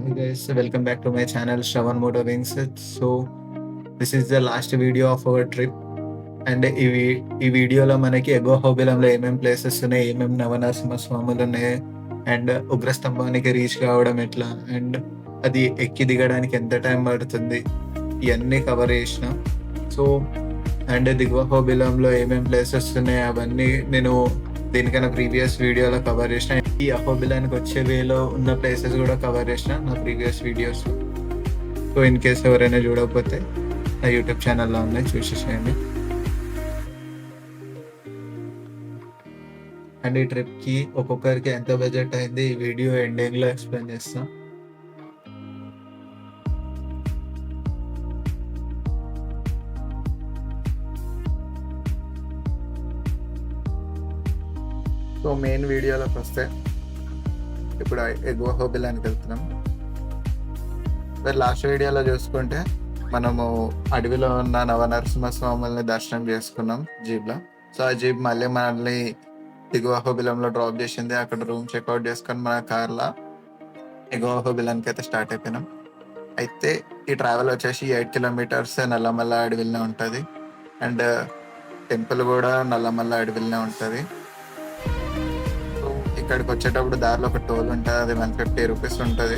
Hi guys, welcome back to my channel Shravan Motor Wings. So this is the last video of our trip. And ఈ వీడియోలో మనకి ఎగో హోబిలంలో ఏమేమి places ఉన్నాయి, ఏమేమి నవనరసింహ స్వాములు ఉన్నాయి, అండ్ ఉగ్రస్తంభానికి రీచ్ కావడం ఎట్లా, అండ్ అది ఎక్కి దిగడానికి ఎంత టైం పడుతుంది, ఇవన్నీ కవర్ చేసిన. సో అండ్ దిగువ హోబిలంలో ఏమేమి ప్లేసెస్ ఉన్నాయి అవన్నీ నేను దీనికన్నా ప్రీవియస్ వీడియోలో కవర్ చేసిన. ఈ అహోబిలానికి వచ్చే వేలో ఉన్న ప్లేసెస్ కూడా కవర్ చేసిన నా previous videos. So in case ఎవరైనా చూడకపోతే నా యూట్యూబ్ ఛానల్లో ఉన్నాయి, చూసేసేయండి. అండ్ ఈ ట్రిప్కి ఒక్కొక్కరికి ఎంత బడ్జెట్ అయింది ఈ వీడియో ఎండింగ్లో ఎక్స్ప్లెయిన్ చేస్తాం. సో మెయిన్ వీడియోలోకి వస్తే ఇప్పుడు ఎగువ హోబిలానికి వెళ్తున్నాం. లాస్ట్ వీడియోలో చూసుకుంటే మనము అడవిలో ఉన్న నవనరసింహస్వాముల్ని దర్శనం చేసుకున్నాం జీప్లో. సో ఆ జీప్ మళ్ళీ మనల్ని ఎగువ హోబిలంలో డ్రాప్ చేసింది. అక్కడ రూమ్ చెక్అవుట్ చేసుకొని మన కార్లో ఎగువ హోబిలానికి అయితే స్టార్ట్ అయిపోయినాం. అయితే ఈ ట్రావెల్ వచ్చేసి 8 కిలోమీటర్స్ నల్లమల్ల అడవిలోనే ఉంటుంది. అండ్ టెంపుల్ కూడా నల్లమల్ల అడవిలోనే ఉంటుంది. ఇక్కడికి వచ్చేటప్పుడు దారిలో ఒక టోల్ ఉంటుంది, అది 150 రూపీస్ ఉంటుంది.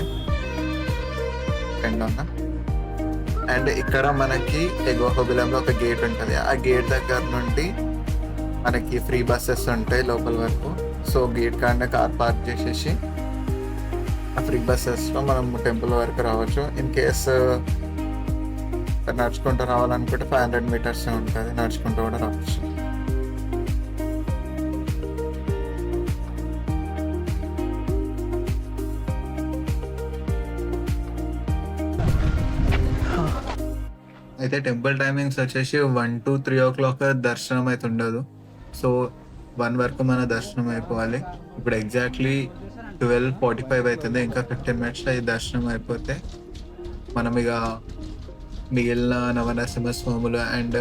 అండ్ ఇక్కడ మనకి ఎగువ హోబిలంలో ఒక గేట్ ఉంటుంది. ఆ గేట్ దగ్గర నుండి మనకి ఫ్రీ బస్సెస్ ఉంటాయి లోపల వరకు. సో గేట్ కాడనే కార్ పార్క్ చేసేసి ఆ ఫ్రీ బస్సెస్లో మనం టెంపుల్ వరకు రావచ్చు. ఇన్ కేస్ నడుచుకుంటూ రావాలనుకుంటే 500 మీటర్స్ ఉంటుంది, నడుచుకుంటూ కూడా రావచ్చు. అయితే టెంపుల్ టైమింగ్స్ వచ్చేసి 1 to 3 o'clock దర్శనం అయితే ఉండదు. సో 1 వరకు మన దర్శనం అయిపోవాలి. ఇప్పుడు ఎగ్జాక్ట్లీ 12:45 అవుతుంది. ఇంకా 15 minutes ఈ దర్శనం అయిపోతే మనం ఇక మిగిలిన నవనరసింహ స్వాములు అండ్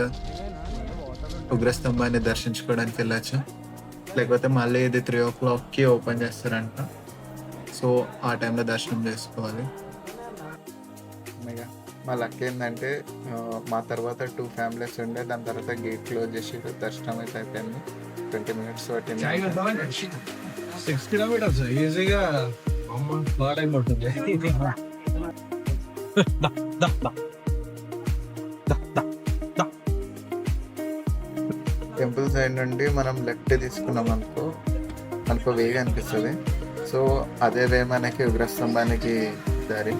ఉగ్రస్తంభాన్ని దర్శించుకోవడానికి వెళ్ళచ్చు. లేకపోతే మళ్ళీ ఇది 3 o'clockకి ఓపెన్ చేస్తారంట. సో ఆ టైంలో దర్శనం చేసుకోవాలి. మా లక్ ఏంటంటే మా తర్వాత 2 ఫ్యామిలీస్ ఉండే, దాని తర్వాత గేట్ క్లోజ్ చేసి దర్శనం అయితే అయిపోయింది. 20 minutes పట్టింది. 6 kilometers ఈజీగా బాగా టైం పడుతుంది. టెంపుల్ సైడ్ నుండి మనం లెఫ్ట్ తీసుకున్నాం అనుకో, మనకు వేగా అనిపిస్తుంది. సో అదే వే మనకి ఉగ్రస్తంభానికి దారి.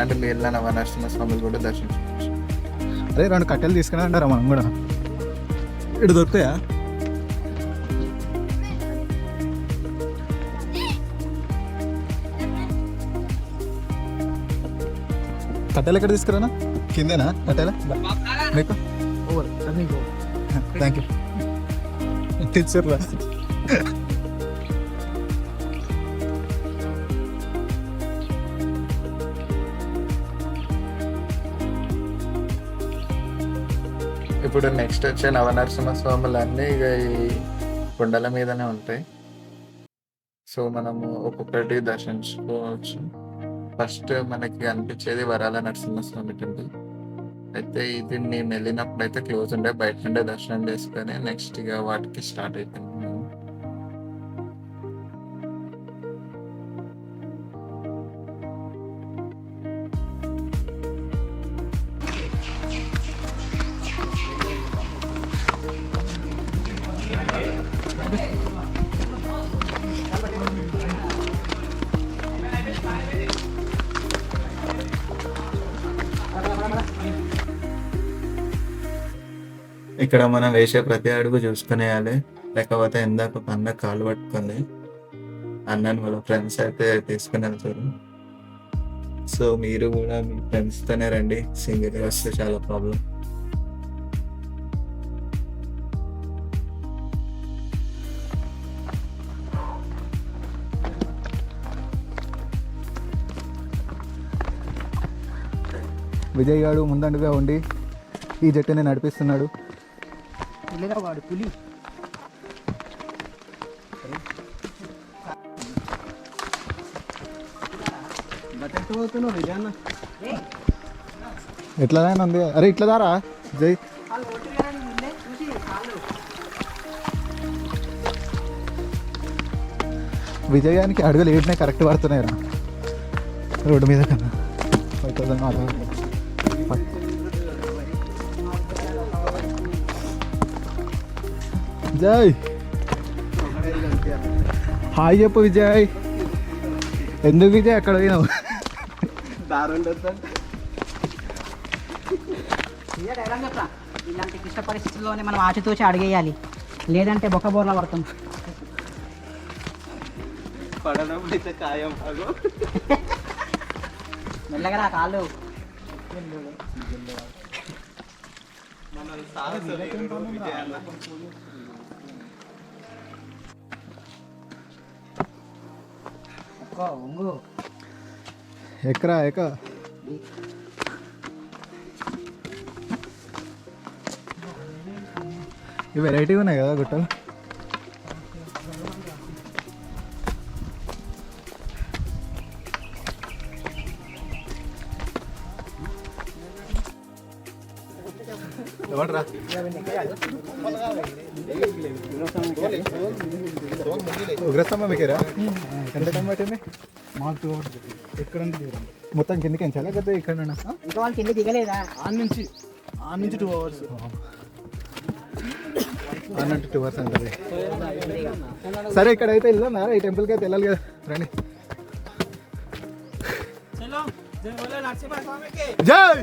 అండ్ మిగిలిన నవనరసింహ స్వాములు కూడా దర్శించుకోవచ్చు. అదే 2 కట్టెలు తీసుకుని అంటారా మనం కూడా ఇటు దొరుకుతాయా? కట్టెలు ఎక్కడ తీసుకురానా? కిందేనా కట్టెల? మీకు థ్యాంక్ యూ టీచర్లా. ఇప్పుడు నెక్స్ట్ వచ్చే నవనరసింహ స్వాములు అన్నీ ఇక ఈ కొండల మీదనే ఉంటాయి. సో మనము ఒక్కొక్కటి దర్శించుకోవచ్చు. ఫస్ట్ మనకి అనిపించేది వరాల నరసింహస్వామి టెంపుల్. అయితే ఇది నేను వెళ్ళినప్పుడు అయితే క్లోజ్ ఉండే, బయట నుండే దర్శనం చేసుకొని నెక్స్ట్ ఇక వాటికి స్టార్ట్ అయిపోయింది. ఇక్కడ మనం వేసే ప్రతి అడుగు చూసుకునేయాలి, లేకపోతే ఇందాక ఒక అన్న కాలు పట్టుకుంది. అన్నని వాళ్ళ ఫ్రెండ్స్ అయితే తీసుకుని వెళ్తారు. సో మీరు కూడా మీ ఫ్రెండ్స్తోనే రండి, సింగిల్గా వస్తే చాలా ప్రాబ్లం. విజయ్ గారు ముందండుగా ఉండి ఈ జట్టుని నడిపిస్తున్నాడు. వాడు పులి. ఎట్లదైనా ఉంది. అరే ఇట్లా దారా జై. విజయానికి అడుగులు ఏటినే కరెక్ట్ పడుతున్నాయి రా రోడ్డు మీద కన్నా. 5000 జై హాయ్ చెప్పు విజయ్. ఎందుకు విజయ్ అక్కడ పోయినావు? ఇలాంటి క్లిష్ట పరిస్థితుల్లోనే మనం ఆచితూచి అడిగేయాలి, లేదంటే బొక్కబోర్లా పడతాం. పడడం అయితే ఖాయం. మెల్లగా రా కాళ్ళు. మనల్ని సాహసం విజయాన్న. ఒంగు ఎక్కరా ఎక్క. ఇవి వెరైటీగా ఉన్నాయి కదా గుట్టలు. ఎవడరా ఉగ్రస్తంభం ఎక్కారా? ఎంత టైం పట్టింది? ఎక్కడ మొత్తం కిందకి ఎంచాలా కదా ఇక్కడ? ఇంకా వాళ్ళు కింద దిగలేదా? ఆ నుంచి 2 అవర్స్ అన్నట్టు 2 అవర్స్ అంటది. సరే ఇక్కడైతే వెళ్దాం, ఈ టెంపుల్కి అయితే వెళ్ళాలి కదా. రండి. జై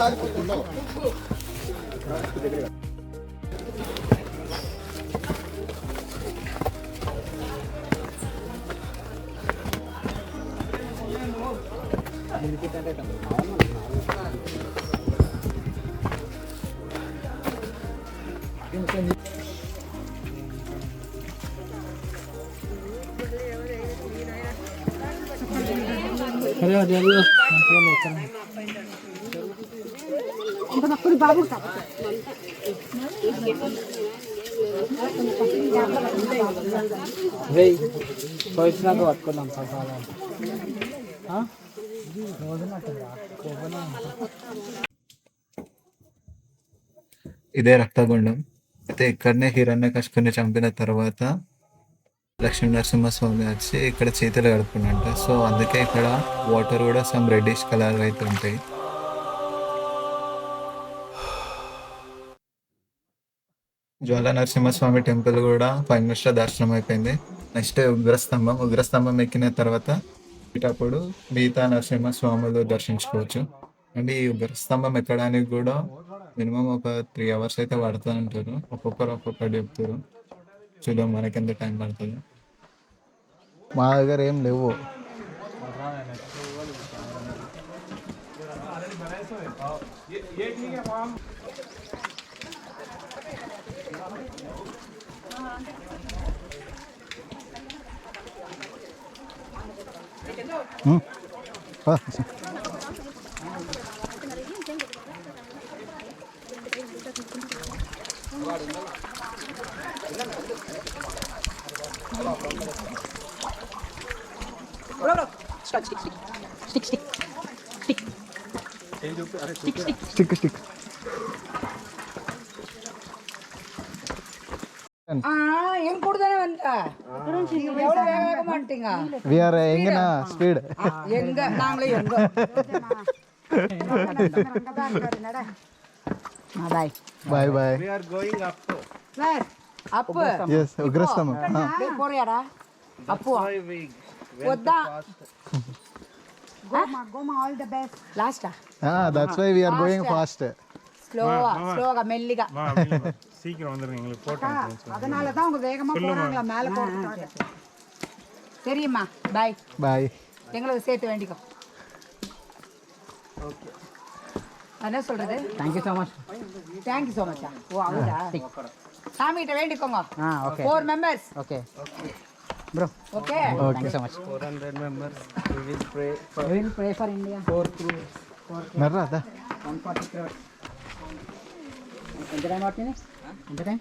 పట్టుకున్నాం. ఇదే రక్తగుండం. అయితే ఇక్కడనే హిరణ్యకశిపుని చంపిన తర్వాత లక్ష్మీ నరసింహస్వామి వచ్చి ఇక్కడ చేతులు కడుపుకున్నట్ట. సో అందుకే ఇక్కడ వాటర్ కూడా సమ్ రెడ్డిష్ కలర్ అయితే ఉంటాయి. జ్వాల నరసింహస్వామి టెంపుల్ కూడా 5 నిమిషాల దర్శనం అయిపోయింది. నెక్స్ట్ ఉగ్రస్తంభం ఎక్కిన తర్వాత ఇటప్పుడు మిగతా నరసింహస్వాములు దర్శించుకోవచ్చు. అండ్ ఈ ఉగ్రస్తంభం ఎక్కడానికి కూడా మినిమం ఒక 3 అవర్స్ అయితే పడుతుంది అంటారు. ఒక్కొక్కరు చెప్తారు. చూద్దాం మనకి ఎంత టైం పడుతుంది. మా దగ్గర ఏం లేవు. స్టిక్ ఏం కూడదనే అంత వి ఆర్ ఎంగిన స్పీడ్ ఎంగ నాంగ్లే ఎంగ bye bye bye. We are going up to. Up yes Ugrastambham. పోరియాడా అప్పు Why we went వద్దా fast? గోమా all the best last that's why we are going fast. ஸ்லோவா மெல்லிగా சீக்கிரம் வந்துருங்க எங்களுக்கு போட்டோ அதனால தான் உங்க வேகமா போறாங்களா மேல போறாங்க. சரிம்மா பை బాయ్. எங்களுக்கு சேர்த்து வேண்டிக்கோ. ஓகே என்ன சொல்றது? Thank you so much. Thank you so much. ஓ அவுடா சாமி கிட்ட வேண்டிக்கோங்க. Okay 4 members. Okay bro. Okay thank you so much. 400 members. We will pray for we will pray for India. 4 crores. Narra అదా 140 crores. ఎంత time పట్టింది? ఎంత time?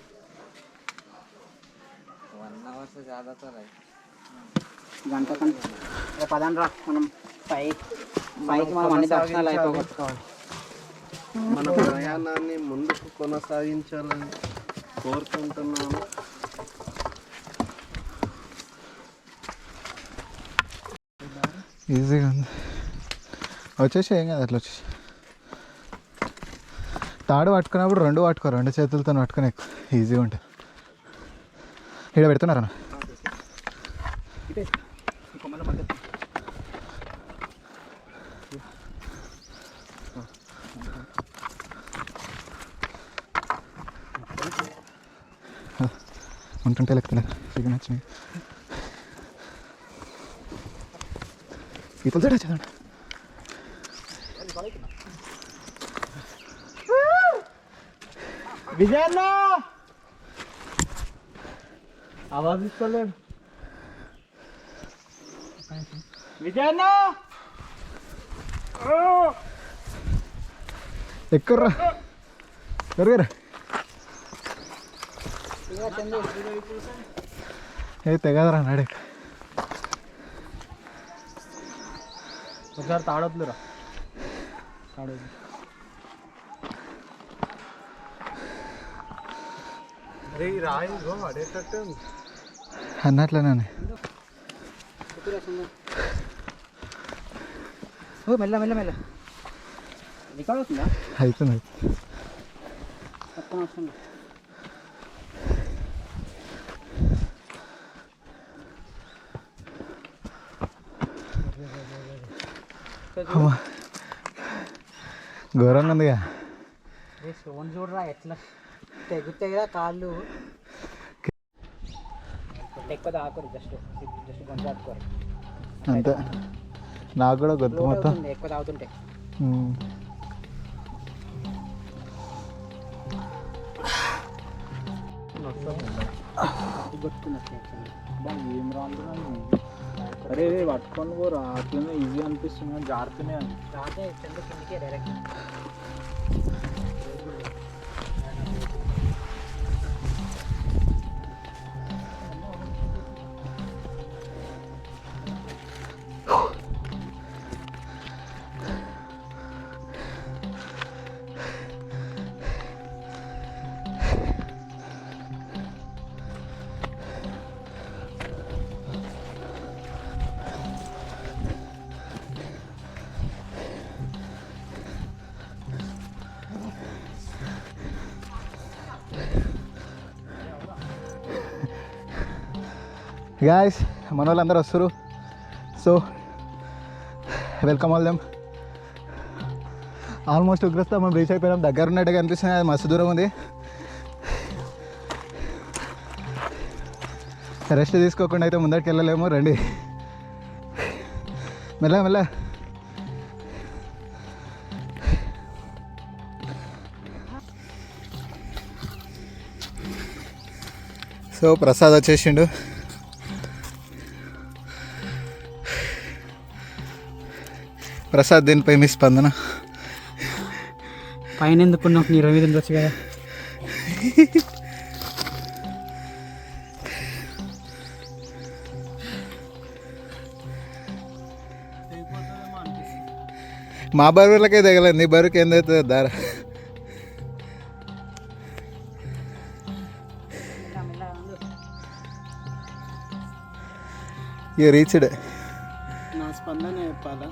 1 hour से ज़्यादा तो रही గంట కంటే పదండి రా మనం పైకి మనం అన్ని దర్శనాలు అయిపోగొట్టుకోవాలి. మన ప్రయాణాన్ని ముందుకు కొనసాగించాలని కోరుకుంటున్నాను. ఈజీగా ఉంది. వచ్చేసి ఏం కాదు, అట్లా వచ్చేసి తాడు పట్టుకున్నప్పుడు రెండు పట్టుకో, రెండు చేతులతో పట్టుకుని ఎక్కువ ఈజీగా ఉంటుంది. ఇక్కడ పెడుతున్నారా? ఉంటుంటే లెక్కలేదు చికెన్ వచ్చింది. People side వచ్చేదండి. విజయన్న ఆవాజ్ ఇస్తలేదు. విజయన్న ఎక్కుర్రా దొరికారా? ఏ తెగదరా నాడే. ఒకసారి తాడొద్దురా, తాడొద్దు. అరే రాయి అడేటట్టు అన్నట్లేనా? ఓ మెల్ల మెల్ల మెల్ల రికార్డ్ అవుతుందా? అవుతుంది. పక్కన వస్తుంది. ఘోరంగా ఉందిగా. స్టోన్ చూడరా ఎట్లా తెగుతాయి కదా కాళ్ళు. ఎక్కువ తాకూరు, జస్ట్ కొంచెం తాకుకోరు అంతే. నాకు కూడా గుర్తు మొత్తం ఎక్కువ తాగుతుంటే. ఏం రాను అరే పట్టుకొని కూడా అట్లనే ఈజీ అనిపిస్తుంది, జాగ్రత్తనే అని కిందకే డైరెక్ట్. గాయస్ మన వాళ్ళందరూ వస్తారు. So welcome all them. Almost Ugrastambham reach అయిపోయాం. దగ్గర ఉన్నట్టుగా అనిపిస్తుంది, అది మస్తు దూరం ఉంది. రెస్ట్ తీసుకోకుండా అయితే ముందరికి వెళ్ళలేము. రండి మెల్ల మెల్ల. సో ప్రసాద్ వచ్చేసిండు. ప్రసాద్ దీనిపై మీ స్పందన? పైన ఎందుకున్నావు, నీ రవి తినవచ్చు కదా. మా బరువులకే దిగలేదు, నీ బరువుకి ఏందైతే దారా. ఇక రీచ్డ్. నా స్పందన చెప్పాలా?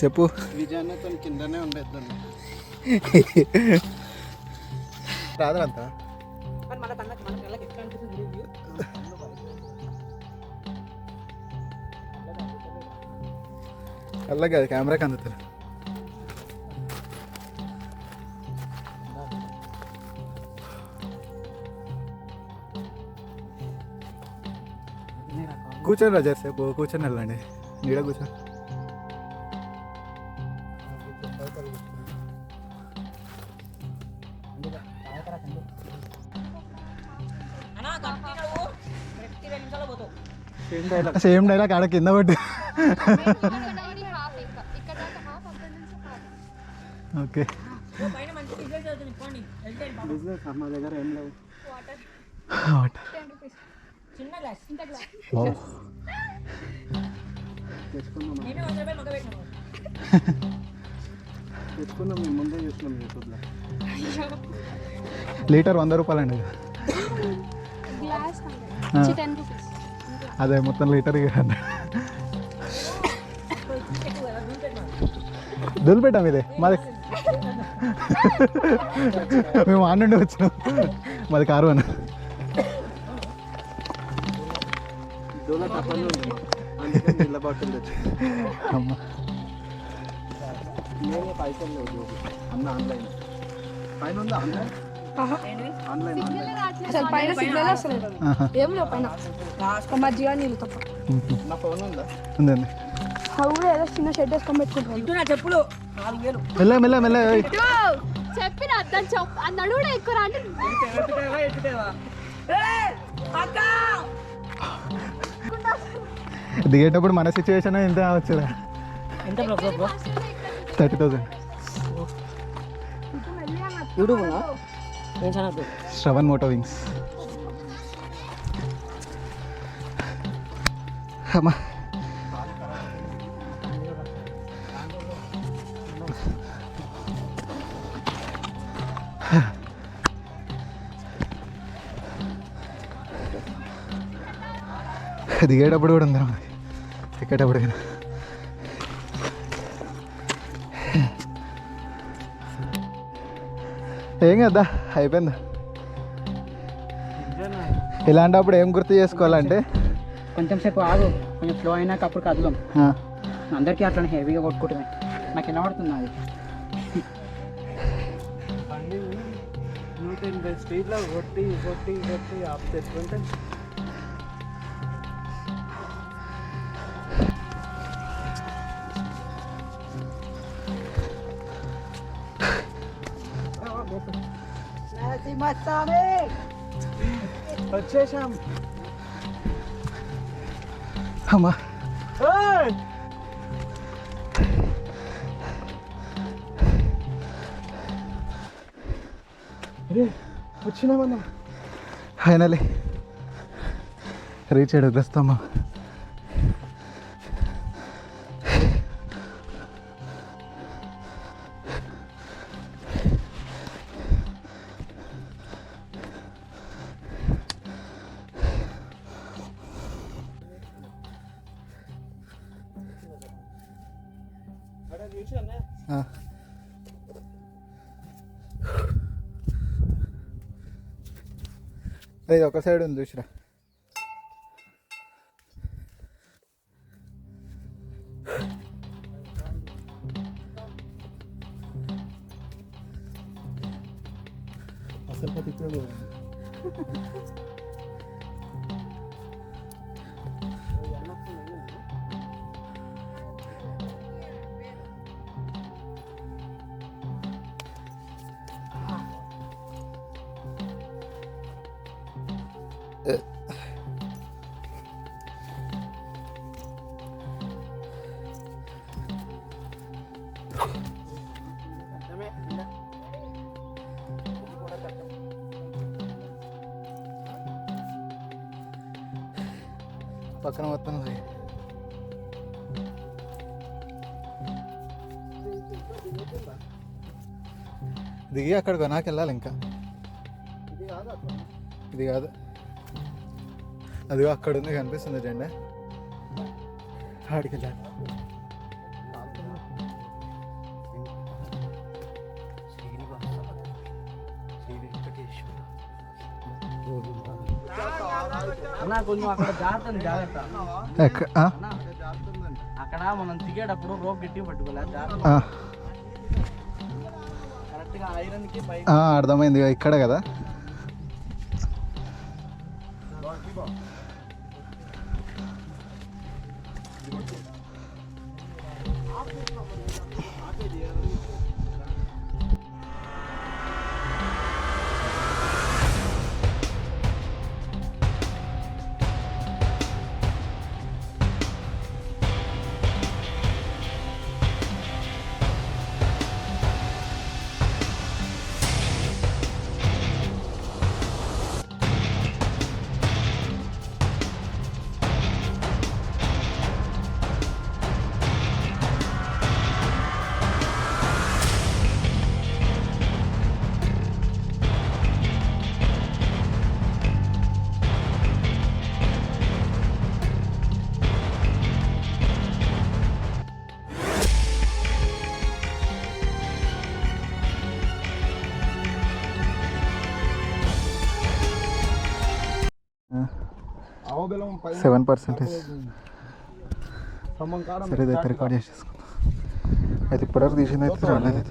చెప్పు. విజయాన్నతో కిందనే ఉండేద్దాన్ని. రాదంతా అలాగే అది కెమెరాకి అందుతుంది. కూర్చొని రా సేపు, కూర్చొని వెళ్ళండి. నీడ కూర్చో. సేమ్ డైలాగ్ ఆడ కింద పట్టి ఓకే. బిజినెస్ మా దగ్గర ఏం లేవు. ఓ. తెచ్చుకున్నాం మేము ముందే చూసినాం యూట్యూబ్లో. లీటర్ 100 రూపాయలండి. అదే మొత్తం లీటర్ దులిపెట్టాం ఇదే మాది. మేము ఆడ నుండి వచ్చినాం, మాది కారు అని. డోలో తప్పని ఉంది అందుకే నీళ్ళ బాటిల్ తెచ్చు. అమ్మ నేనే పైసలు లేవు అన్న ఆన్లైన్ పైన ఉందా ఆన్లైన్ ఆన్లైన్ అసలు పైన సిగ్నల్ అసలు ఏం లేవు పైన మజ్జిగ నీళ్ళు తప్ప. నా ఫోన్ ఉందా? ఉందండి. అవి కూడా ఏదో చిన్న షెడ్ వేసుకొని పెట్టుకుంటాను. చెప్పులు 4000. మెల్ల మెల్ల మెల్ల. చెప్పిన అన్నాడు కూడా ఎక్కువ రా అంటే దిగేటప్పుడు మన సిచ్యువేషన్ ఎంత వచ్చేదా? ఎంత బ్రో 30,000. యూట్యూబ్ ఉన్నా ఏం ఛానల్? Shravan Moto wings. అమ్మా దిగేటప్పుడు కూడా ఉందా, ఎక్కేటప్పుడు కదా. ఏం కదా అయిపోయిందా? ఇలాంటప్పుడు ఏం గుర్తు చేసుకోవాలంటే కొంచెం సేపు ఆగు, కొంచెం స్లో అయినాక అప్పుడు కదుదాం. ఆ, అందరికీ అట్లా హెవీగా కొట్టుకుంటుంది. నాకు ఎలా పడుతుంది అది? 180 స్పీడ్లో కొట్టి కొట్టి కొట్టి ఆఫ్ తెచ్చుకుంటే వచ్చేసాం. అమ్మా వచ్చినామన్నా. ఫైనలీ రీచ్ అయ్యాడు ఉగ్రస్తమ్మ. ఇది ఒక సైడ్ ఉంది చూసిరా. అసలు ఇక్కడ పక్కన మొత్తం ఉంది. దిగి అక్కడ కొనాకి వెళ్ళాలి. ఇంకా ఇది కాదు, అదిగో అక్కడ ఉంది కనిపిస్తుంది జెండా, ఆడికి వెళ్ళాలి. అన్నా కొంచెం అక్కడ జాగ్రత్త జాగ్రత్త. అక్కడ మనం దిగేటప్పుడు రోప్ గట్టి పట్టుకోలేదు జాగ్రత్త. కరెక్ట్గా ఐరన్ కి పై అర్థమైంది. ఇక్కడ కదా అహోబిలం 7%. స్తంభం కాడ సరే ఇదైతే రికార్డ్ చేసేసుకుందాం. అయితే ఇప్పటివరకు తీసింది అయితే రాలేదు.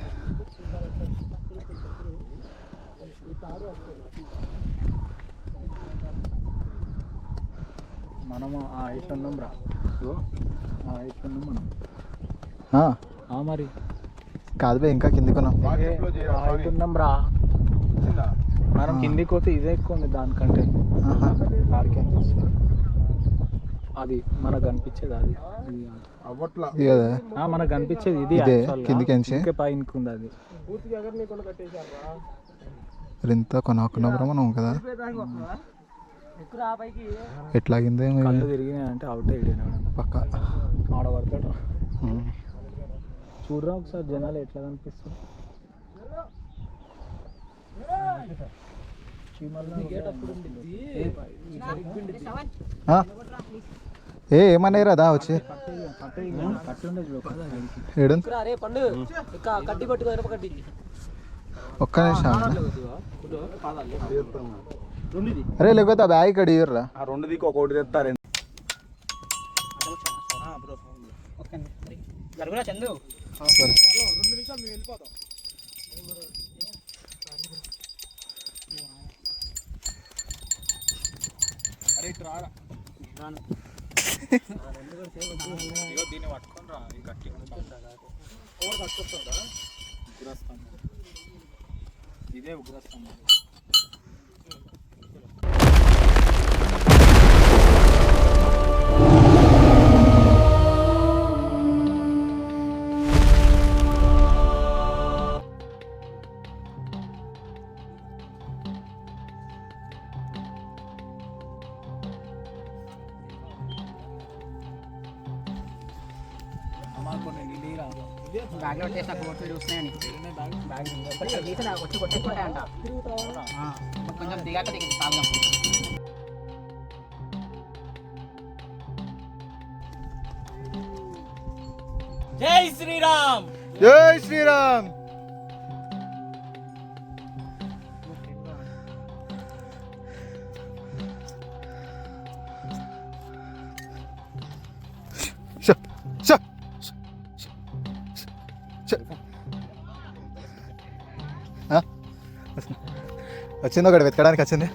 మనము ఆ హైట్ ఉన్నాం రా, ఆ హైట్ ఉన్నాం మనం. మరి కాదు బే, ఇంకా కిందికి ఉన్నాం. ఆ హైట్ ఉన్నాం రా మనం. కిందికి పోతే ఇదే ఎక్కువ ఉంది దానికంటే. ఆడికి అది మనకు కనిపించేది అది ఇది కదా మనకు కనిపించేది ఇది. ఇదే కిందికి ఇంకా పైనకి ఉంది అది. ఇంత కొనాకున్నా బ్రో మనం కదా. ఎట్లాగిందే కళ్ళు తిరిగినాయి అంటే అవుట్ అయినా పక్క ఆడబడతాడు. చూడరా ఒకసారి జనాలు ఎట్లా కనిపిస్తుంది. ఏమన్నా రాదా వచ్చి ఏడు ఒక్క నిమిషం. అరే లేకపోతే ఆ బ్యాగ్ ఇక్కడ ఇయ్యర్రా. రెండు దిక్కు ఒకటి తెస్తారు. దీన్ని పట్టుకొని రా, గట్టి ఉగ్రస్తంభం. ఇదే ఉగ్రస్తంభం. బ్యాగ్లో వచ్చేసి నాకు ఓట్లు చూస్తున్నాయని వచ్చి కొట్టేసుకుంటాయంట. కొంచెం దిగాక దిగింది కాలం. జై శ్రీరామ్. జై శ్రీరామ్. వచ్చింది ఒకటి వెతకడానికి వచ్చింది,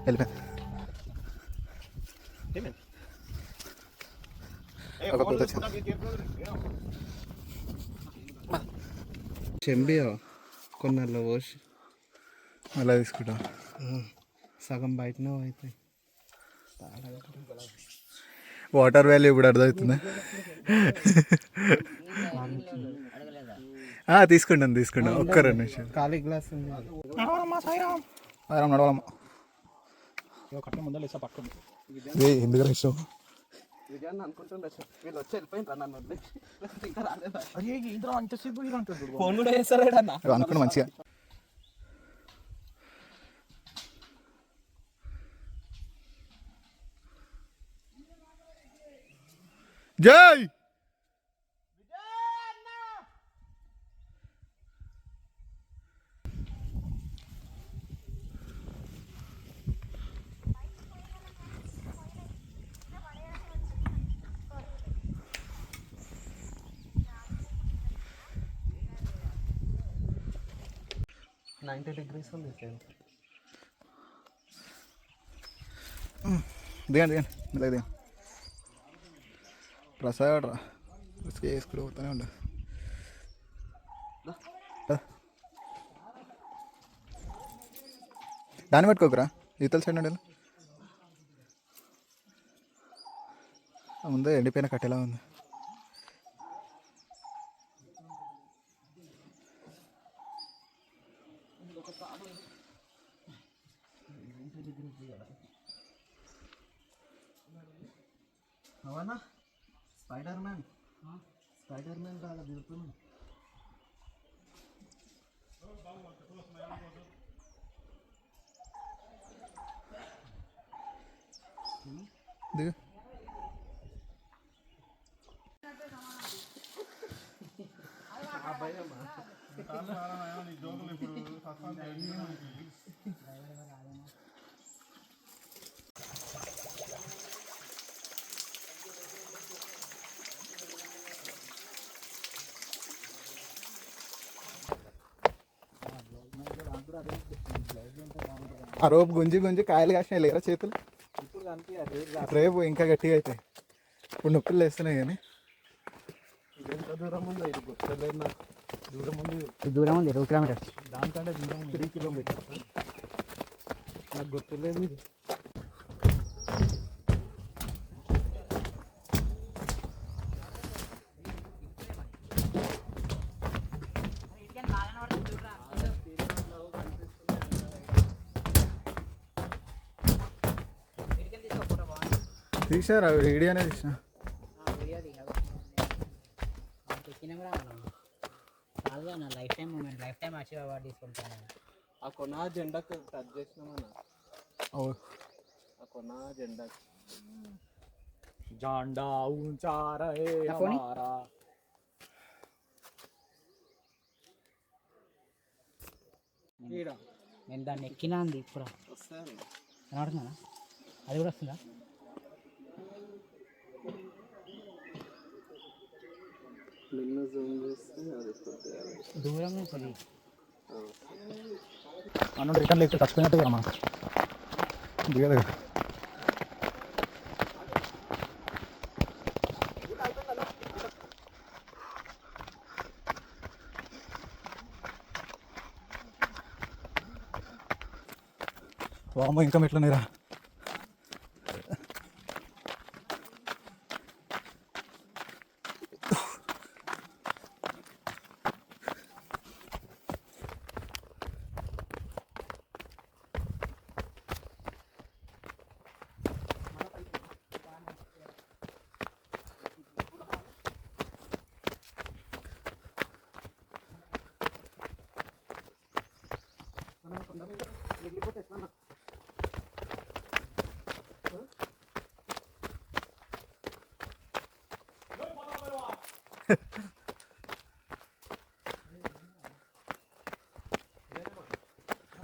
వెళ్ళిపోయింది. చెంబియా కొన్నాళ్ళు పోసి అలా తీసుకుంటా. సగం బయటనే అవుతాయి. వాటర్ వాల్యూ ఇప్పుడు అర్థమవుతుంది. తీసుకుంటాం ఒక్క 2 నిమిషాలు. ఖాళీ గ్లాస్ ఉంది. నడవాలమ్మా. కట్ట ముందర ఇస్తా పట్టుకుంది. ఎందుకు ఇష్టం అనుకున్నా మంచిగా. జై దిగండి మెల్లగా దిగండి. ప్రసాద్ రా వేసుకుని పోతూనే ఉండ. దాన్ని పెట్టుకోకరా, ఈతల సైడ్ ఉండాలి. ముందే ఎండిపోయిన కట్టెలా ఉంది. అవునా స్పైడర్ మ్యాన్ రాగా దిగుతుంది. దిగు. ఆ రోపు గుంజి గుంజి కాయలు కాసినాయి లేరా చేతులు? రేపు ఇంకా గట్టిగా అవుతాయి. ఇప్పుడు నొప్పులు వేస్తున్నాయి కానీ దూరం ఉంది 2 కిలోమీటర్స్. దానికంటే దూరం 3 కిలోమీటర్స్ నాకు గుర్తులేదు. తీసారా వీడియోనే తీసిన. లైఫ్ టైం అచీవ్ అవార్డు తీసుకుంటాను. ఆ కొన జెండాకు టచ్ చేసినామన్నా. ఆ కొన జెండా జాండా ఊంచారా హే హమారా. నేను దాన్ని ఎక్కినా అంది ఇప్పుడు కనబడుతుందా? అది కూడా వస్తుందా? దూరం నుంచి అన్న రిటర్న్ లేకపోతే చచ్చిపోయినట్టు కదా మనకు దిగదు. వామ ఇంకా మెట్లున్నాయిరా.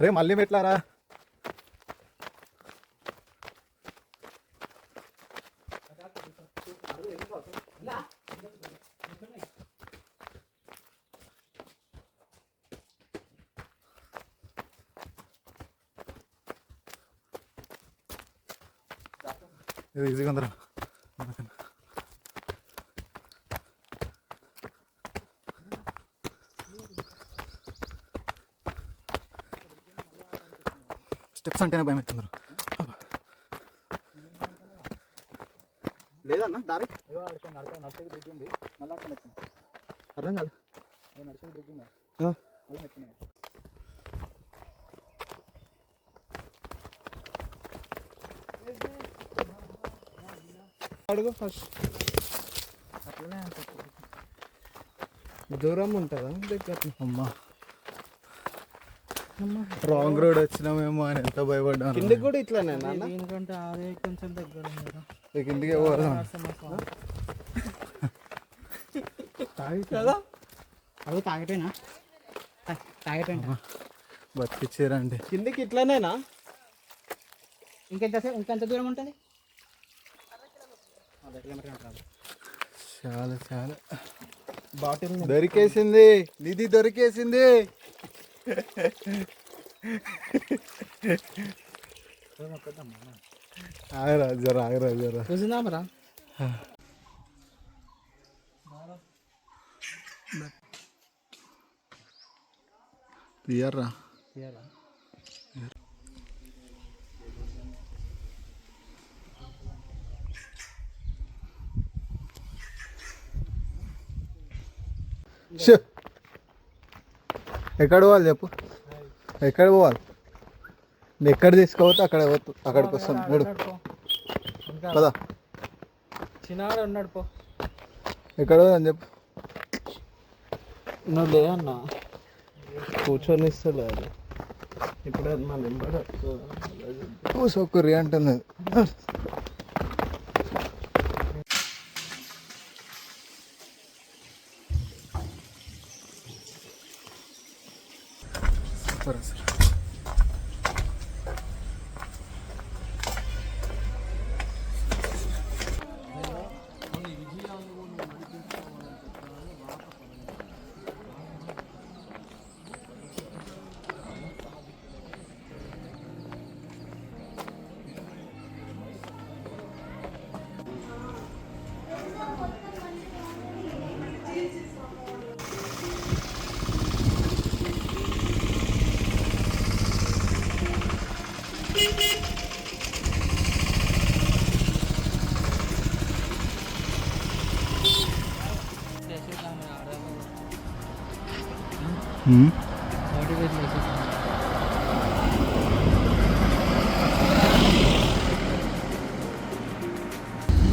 రే మళ్ళీ మెట్లారా. ఇది ఈజీగా ఉందరా. స్టెప్స్ అంటేనే భయం అవుతున్నారు. లేదన్నా దారి అర్థం కాదు. అడుగు ఫస్ట్. అట్లనే దూరం ఉంటుందా దగ్గర? అమ్మా రాంగ్ రోడ్ వచ్చినామేమో అని ఎంత భయపడ్డా. కిందికి కూడా ఇట్లానే ఎందుకంటే అదే కొంచెం దగ్గర ఉంది కిందికి పోదాం కదా. అవి తాగిపోయినా బతికిచ్చారండి. కిందికి ఇట్లానేనా? ఇంకెంత దూరం ఉంటుంది? చాలా చాలా బాటిల్ దొరికేసింది. నిధి దొరికేసింది. ఆగరా జరా ఆగరా జరా చూసిందామరా. తీయర్రా. ఎక్కడ పోవాలి చెప్పు? ఎక్కడ పోవాలి? ఎక్కడ తీసుకోవద్దు అక్కడికి వస్తాం. మూడు కదా చిన్నాడు ఉన్నాడు పో. ఎక్కడ పోదని చెప్పు. నువ్వు లే అన్న కూర్చొని ఇస్తలేదు. ఇప్పుడు అది మన నెంబర్ సొక్కురి అంటుంది. సూపర్ అసలు.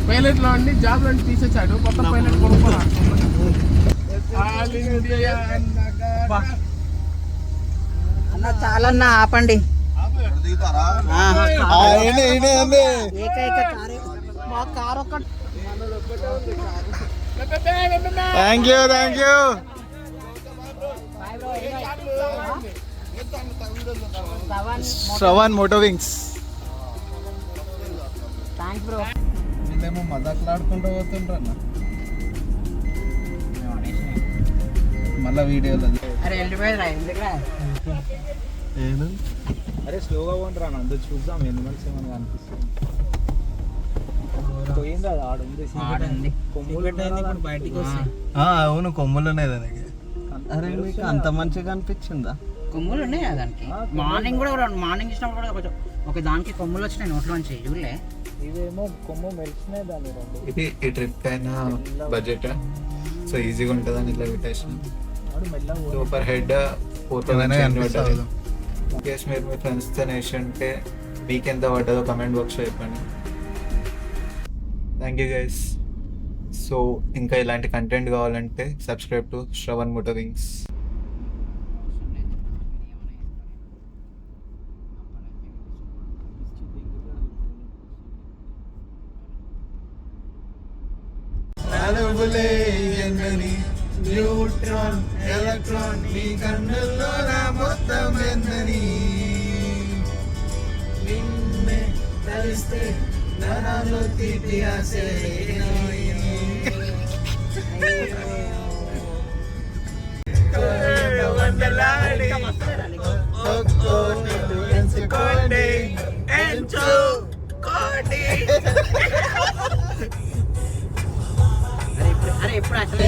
పైలట్ లో అండి జాబ్ లో తీసేసాడు, కొత్త పైలట్ కొనుక్కున్నాడు. అన్న చాలన్నా ఆపండి. ఏకైక కారే మా కారు ఒక్కటి. Thank you Shravan Moto Wings. Thanks bro. వీళ్ళేమో మజాకులాడుకుంటూ పోతుండ్రన్న మళ్ళా వీడియోలో. అరే వెళ్ళిపోయారా ఎందుకురా? అరే స్లోగా పోండిరా, నందు చూద్దాం ఎనిమల్స్ ఏమైనా కనిపిస్తుంది. పోయింది అది ఆడుంది, కొమ్ములు బయటికి వస్తాయి. అవును కొమ్ములు ఉన్నాయి దానికి. అరే మీకు అంత మంచిగా అనిపించిందా? కొమ్ములు ఉన్నాయి దానికి. మార్నింగ్ కూడా మార్నింగ్ ఇచ్చినప్పుడు కూడా కొంచెం ఒక దానికి కొమ్ములు వచ్చినాయి నోట్లోంచి చూడలే. ఇవేమో కొమ్ము మెలిసినాయి దాని రెండు. ఇది ఈ ట్రిప్ అయినా బడ్జెట్, సో ఈజీగా ఉంటుందని ఇట్లా పెట్టేసాను. సో పర్ హెడ్ 4,000 కేస్ మీరు మీ ఫ్రెండ్స్తో నేర్చుంటే మీకు ఎంత పడ్డదో కమెంట్ బాక్స్లో చెప్పండి. Thank you guys. సో ఇంకా ఇలాంటి కంటెంట్ కావాలంటే subscribe to Shravan Moto Wings. Neutron electron నీ కన్నుల్లో నా మొత్తం ఎందని నిన్నే తలిస్తే నరాలో తీపి ఆసే అరే ఇప్పుడు అసలు